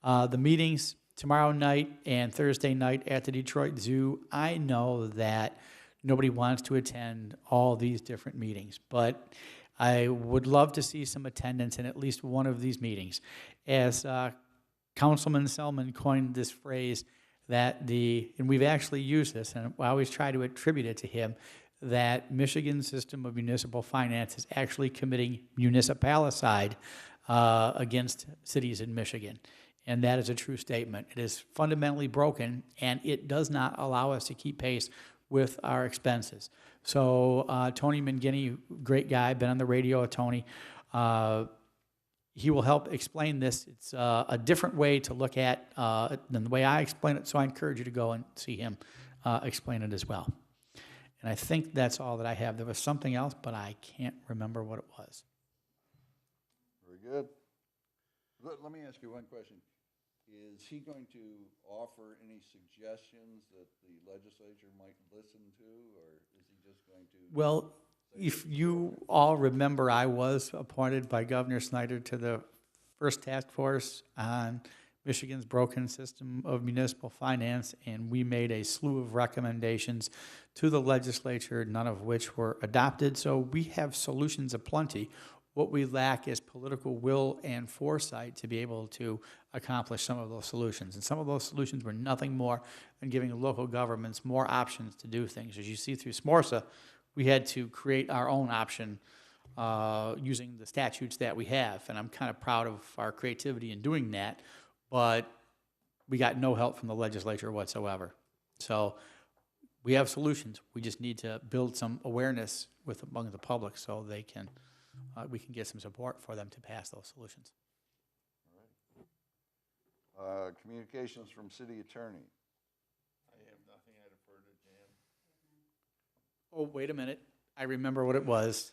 The meetings tomorrow night and Thursday night at the Detroit Zoo. I know that nobody wants to attend all these different meetings, but I would love to see some attendance in at least one of these meetings. As Councilman Selman coined this phrase, and we've actually used this, and I always try to attribute it to him, that Michigan's system of municipal finance is actually committing municipalicide against cities in Michigan. And that is a true statement. It is fundamentally broken, and it does not allow us to keep pace with our expenses. So Tony Mangini, great guy, been on the radio with Tony. He will help explain this. It's a different way to look at than the way I explain it, so I encourage you to go and see him explain it as well. And I think that's all that I have. There was something else, but I can't remember what it was. Very good. Let me ask you one question. Is he going to offer any suggestions that the legislature might listen to, or is he just going to? Well, if you all remember, I was appointed by Governor Snyder to the first task force on Michigan's broken system of municipal finance, and we made a slew of recommendations to the legislature, none of which were adopted. So we have solutions aplenty. What we lack is political will and foresight to be able to accomplish some of those solutions. And some of those solutions were nothing more than giving local governments more options to do things. As you see through SMORSA, we had to create our own option using the statutes that we have. And I'm kind of proud of our creativity in doing that, but we got no help from the legislature whatsoever. So we have solutions. We just need to build some awareness among the public so they can we can get some support for them to pass those solutions. All right. Communications from city attorney. I have nothing. I defer to Jan. Oh, wait a minute. I remember what it was.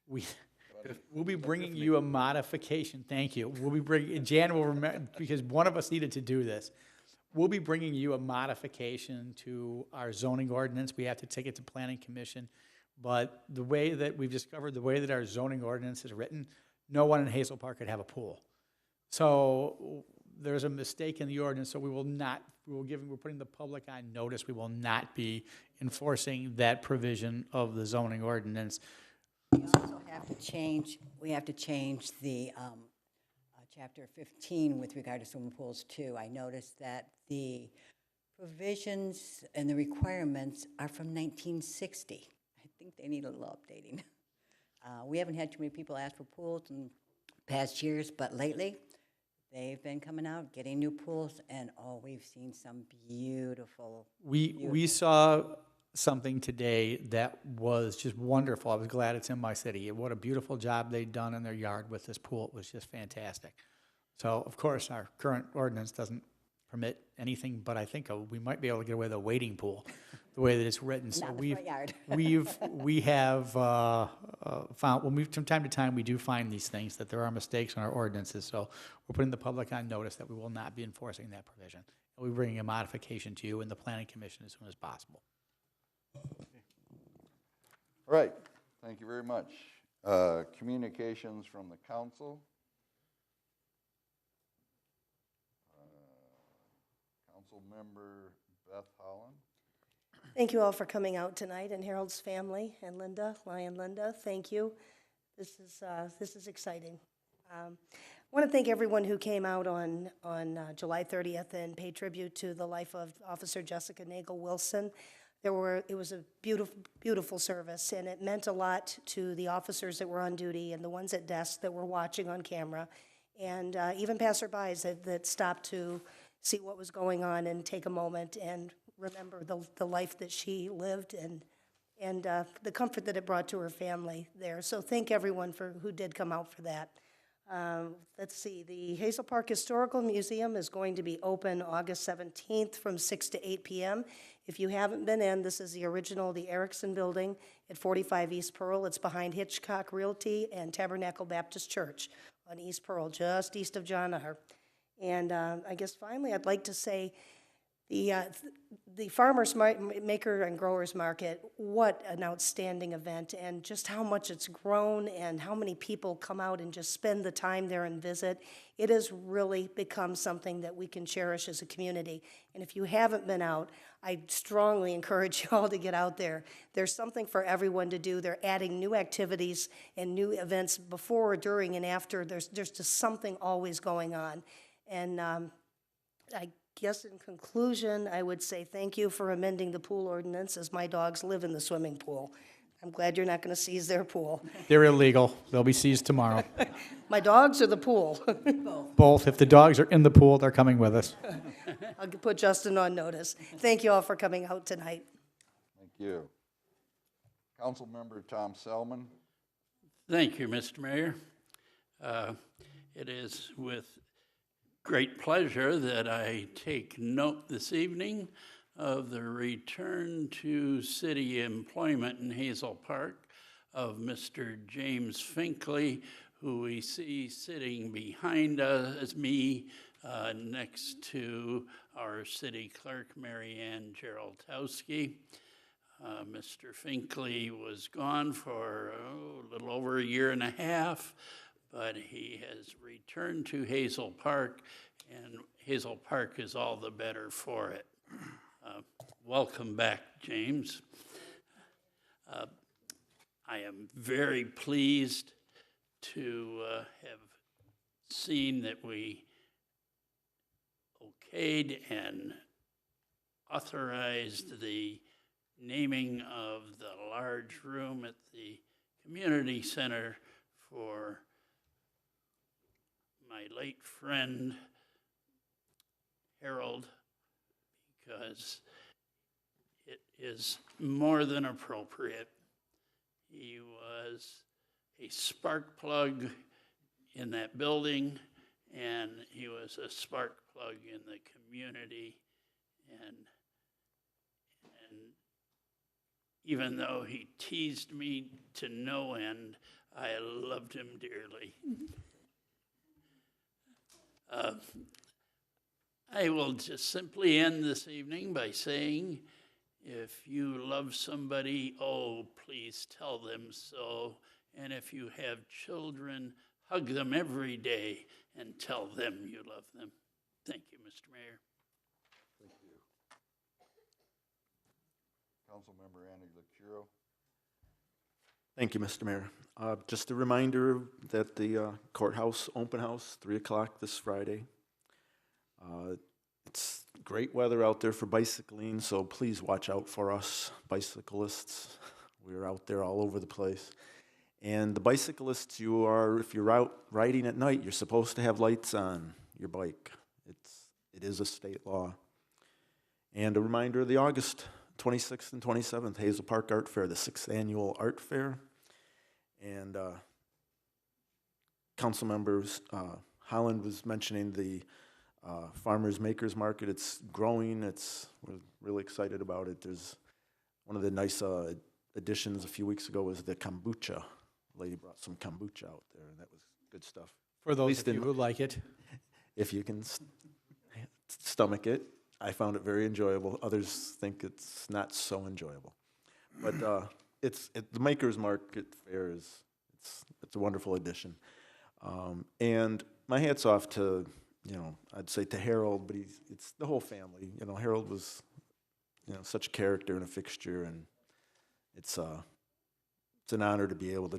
We'll be bringing you a modification. Thank you. We'll be bringing, Jan will remember, because one of us needed to do this. We'll be bringing you a modification to our zoning ordinance. We have to take it to Planning Commission. But the way that we've discovered, the way that our zoning ordinance is written, no one in Hazel Park could have a pool. So there's a mistake in the ordinance, so we're putting the public on notice. We will not be enforcing that provision of the zoning ordinance. We also have to change the chapter 15 with regard to swimming pools too. I noticed that the provisions and the requirements are from 1960. I think they need a little updating. We haven't had too many people ask for pools in past years, but lately they've been coming out, getting new pools, and we've seen some beautiful. We saw something today that was just wonderful. I was glad it's in my city. What a beautiful job they'd done in their yard with this pool. It was just fantastic. So, of course, our current ordinance doesn't permit anything, but I think we might be able to get away with a wading pool, the way that it's written. So Not in the front yard. we have found, from time to time, we do find these things, that there are mistakes in our ordinances. So we're putting the public on notice that we will not be enforcing that provision. We'll be bringing a modification to you in the Planning Commission as soon as possible. All right. Thank you very much. Communications from the council. Council member Beth Holland. Thank you all for coming out tonight, and Harold's family, and Linda, Lion Linda, thank you. This is exciting. I want to thank everyone who came out on July 30th and paid tribute to the life of Officer Jessica Nagel Wilson. It was a beautiful, beautiful service, and it meant a lot to the officers that were on duty and the ones at desk that were watching on camera, and even passerbys that stopped to see what was going on and take a moment and remember the life that she lived and the comfort that it brought to her family there. So thank everyone who did come out for that. Let's see, the Hazel Park Historical Museum is going to be open August 17th from 6 to 8 p.m. If you haven't been in, this is the Erickson Building at 45 East Pearl. It's behind Hitchcock Realty and Tabernacle Baptist Church on East Pearl, just east of John R. And I guess finally I'd like to say The farmers maker and growers market, what an outstanding event, and just how much it's grown and how many people come out and just spend the time there and visit. It has really become something that we can cherish as a community. And if you haven't been out, I strongly encourage you all to get out there. There's something for everyone to do. They're adding new activities and new events before, during, and after. There's just something always going on. And I guess in conclusion, I would say thank you for amending the pool ordinance, as my dogs live in the swimming pool. I'm glad you're not going to seize their pool. They're illegal. They'll be seized tomorrow. My dogs or the pool? Both. If the dogs are in the pool, they're coming with us. I'll put Justin on notice. Thank you all for coming out tonight. Thank you. Councilmember Tom Selman. Thank you, Mr. Mayor. It is with great pleasure that I take note this evening of the return to city employment in Hazel Park of Mr. James Finkley, who we see sitting behind us, me, next to our city clerk, Mary Ann Geraldowski. Mr. Finkley was gone for a little over a year and a half, but he has returned to Hazel Park, and Hazel Park is all the better for it. Welcome back, James. I am very pleased to have seen that we okayed and authorized the naming of the large room at the community center for my late friend Harold, because it is more than appropriate. He was a spark plug in that building, and he was a spark plug in the community, and even though he teased me to no end, I loved him dearly. I will just simply end this evening by saying, if you love somebody, oh, please tell them so. And if you have children, hug them every day and tell them you love them. Thank you, Mr. Mayor. Thank you. Councilmember Andy LaCuro. Thank you, Mr. Mayor. Just a reminder that the courthouse open house, 3 o'clock this Friday. It's great weather out there for bicycling, so please watch out for us bicyclists. We're out there all over the place. And the bicyclists, if you're out riding at night, you're supposed to have lights on your bike. It is a state law. And a reminder of the August 26th and 27th Hazel Park Art Fair, the 6th annual art fair. And council members, Holland was mentioning the Farmers Makers Market. It's growing. We're really excited about it. There's one of the nice additions a few weeks ago was the kombucha. A lady brought some kombucha out there, and that was good stuff. For those of you who like it. If you can stomach it. I found it very enjoyable. Others think it's not so enjoyable. But the Makers Market Fair it's a wonderful addition. And my hat's off to, I'd say to Harold, but it's the whole family. Harold was, such a character and a fixture, and it's an honor to be able to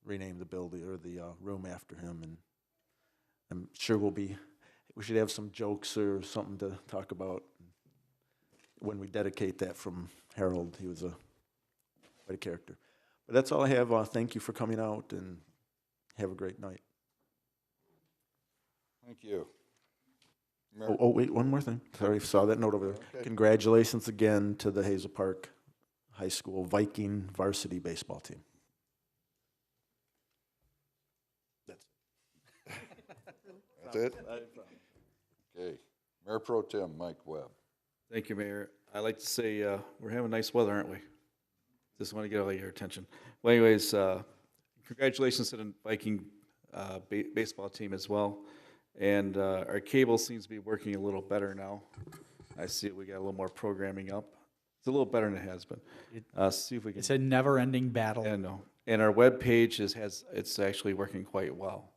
rename the building or the room after him. And I'm sure we should have some jokes or something to talk about when we dedicate that from Harold. He was quite a character. But that's all I have. Thank you for coming out, and have a great night. Thank you. Oh, wait, one more thing. Sorry, saw that note over there. Okay. Congratulations again to the Hazel Park High School Viking varsity baseball team. That's it? Okay. Mayor Pro Tem Mike Webb. Thank you, Mayor. I'd like to say we're having nice weather, aren't we? Just want to get all your attention. Well, anyways, congratulations to the Viking baseball team as well. And our cable seems to be working a little better now. I see we got a little more programming up. It's a little better than it has been. See if we can. It's a never-ending battle. I know. And our webpage it's actually working quite well.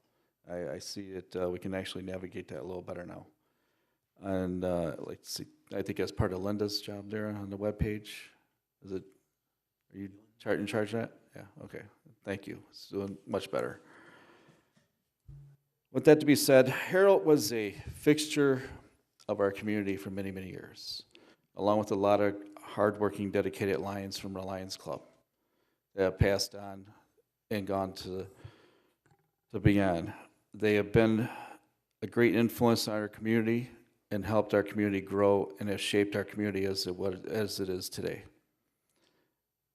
I see it, we can actually navigate that a little better now. And, like, see, I think that's part of Linda's job there on the webpage. Are you in charge of that? Yeah, okay. Thank you. It's doing much better. With that to be said, Harold was a fixture of our community for many, many years, along with a lot of hardworking, dedicated Lions from our Lions Club that have passed on and gone to beyond. They have been a great influence on our community and helped our community grow and have shaped our community as it is today.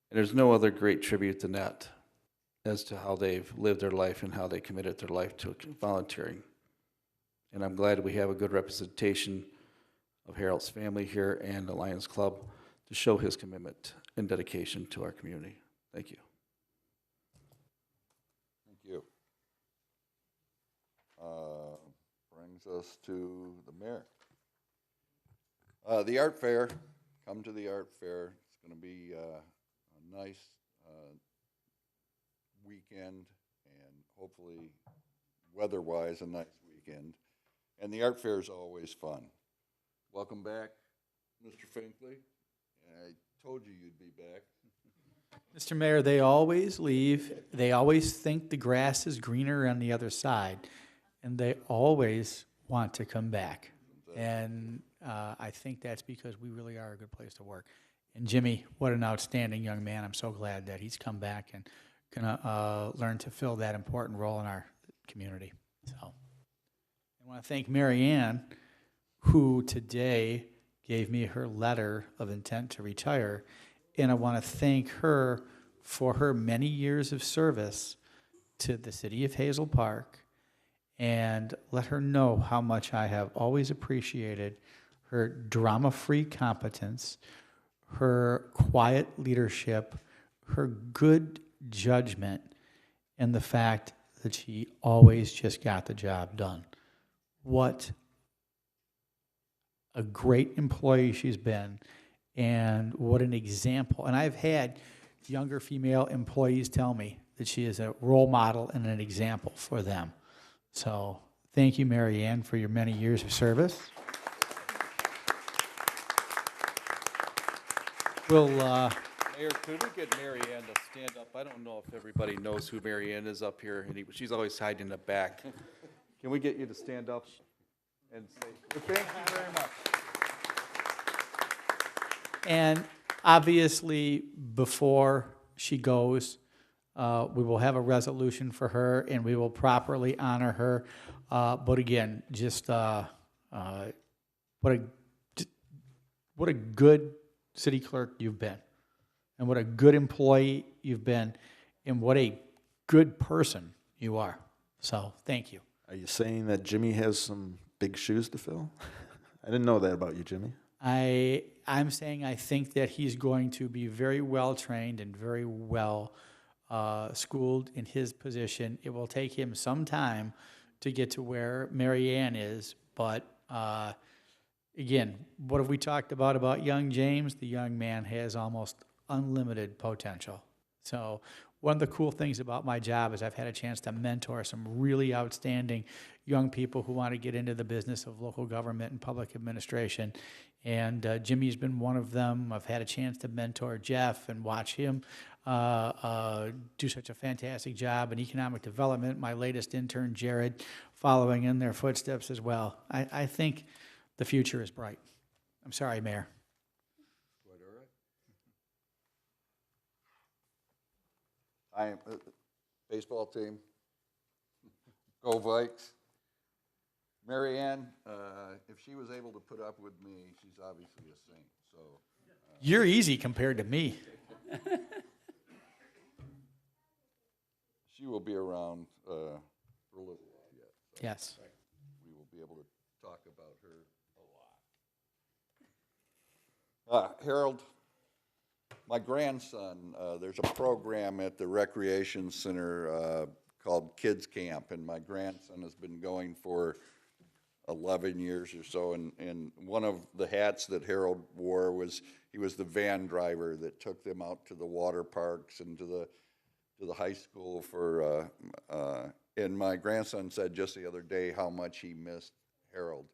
And there's no other great tribute than that as to how they've lived their life and how they committed their life to volunteering. And I'm glad we have a good representation of Harold's family here and the Lions Club to show his commitment and dedication to our community. Thank you. Thank you. Brings us to the mayor. The art fair, come to the art fair. It's going to be a nice weekend and hopefully weather-wise a nice weekend. And the art fair is always fun. Welcome back, Mr. Finkley. I told you you'd be back. Mr. Mayor, they always leave. They always think the grass is greener on the other side, and they always want to come back. And I think that's because we really are a good place to work. And Jimmy, what an outstanding young man. I'm so glad that he's come back and gonna learn to fill that important role in our community. So I want to thank Mary Ann, who today gave me her letter of intent to retire. And I want to thank her for her many years of service to the city of Hazel Park and let her know how much I have always appreciated her drama-free competence, her quiet leadership, her good judgment, and the fact that she always just got the job done. What a great employee she's been, and what an example. And I've had younger female employees tell me that she is a role model and an example for them. So thank you, Mary Ann, for your many years of service. We'll, Mayor, could we get Mary Ann to stand up? I don't know if everybody knows who Mary Ann is up here, and she's always hiding in the back. Can we get you to stand up and say, thank you very much? and obviously, before she goes, we will have a resolution for her, and we will properly honor her. But again, just what a good city clerk you've been, and what a good employee you've been, and what a good person you are. So thank you. Are you saying that Jimmy has some big shoes to fill? I didn't know that about you, Jimmy. I'm saying I think that he's going to be very well trained and very well schooled in his position. It will take him some time to get to where Mary Ann is, but again, what have we talked about young James? The young man has almost unlimited potential. So one of the cool things about my job is I've had a chance to mentor some really outstanding young people who want to get into the business of local government and public administration. And Jimmy's been one of them. I've had a chance to mentor Jeff and watch him do such a fantastic job in economic development. My latest intern, Jared, following in their footsteps as well. I think the future is bright. I'm sorry, Mayor. Quite all right. Baseball team. Go Vikes. Mary Ann, if she was able to put up with me, she's obviously a saint. So you're easy compared to me. She will be around for a little while yet. So yes. We will be able to talk about her a lot. Harold, my grandson, there's a program at the Recreation Center called Kids Camp, and my grandson has been going for 11 years or so, and one of the hats that Harold wore was, he was the van driver that took them out to the water parks and to the high school for, and my grandson said just the other day how much he missed Harold.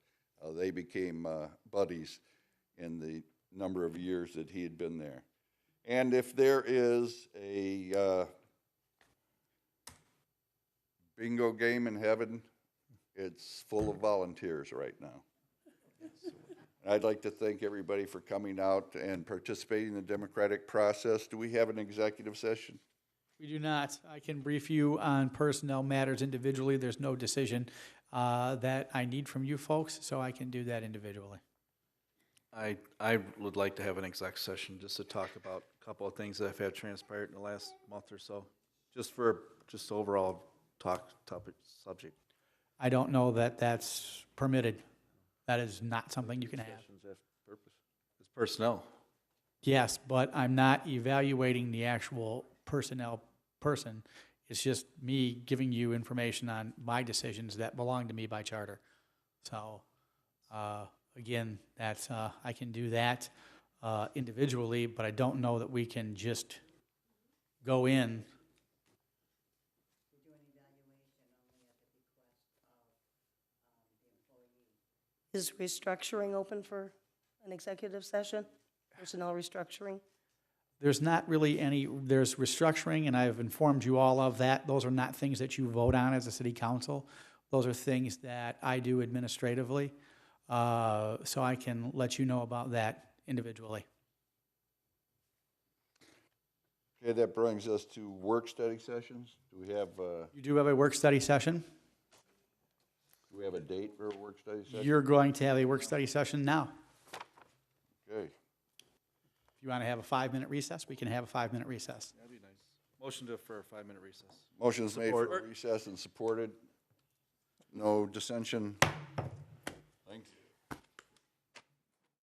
They became buddies in the number of years that he had been there. And if there is a bingo game in heaven, it's full of volunteers right now. I'd like to thank everybody for coming out and participating in the democratic process. Do we have an executive session? We do not. I can brief you on personnel matters individually. There's no decision that I need from you folks, so I can do that individually. I would like to have an exec session just to talk about a couple of things that have had transpired in the last month or so, just overall topic subject. I don't know that that's permitted. That is not something you can have. It's personnel. Yes, but I'm not evaluating the actual personnel person. It's just me giving you information on my decisions that belong to me by charter. So, again, that's, I can do that individually, but I don't know that we can just go in. Is restructuring open for an executive session? Personnel restructuring? There's not really any, there's restructuring, and I've informed you all of that. Those are not things that you vote on as a city council. Those are things that I do administratively. So I can let you know about that individually. Okay, that brings us to work study sessions. Do we have, You do have a work study session. do we have a date for a work study session? You're going to have a work study session now. Okay. If you want to have a 5-minute recess, we can have a 5-minute recess. That'd be nice. Motion for a 5-minute recess. Motion's made for recess and supported. No dissension.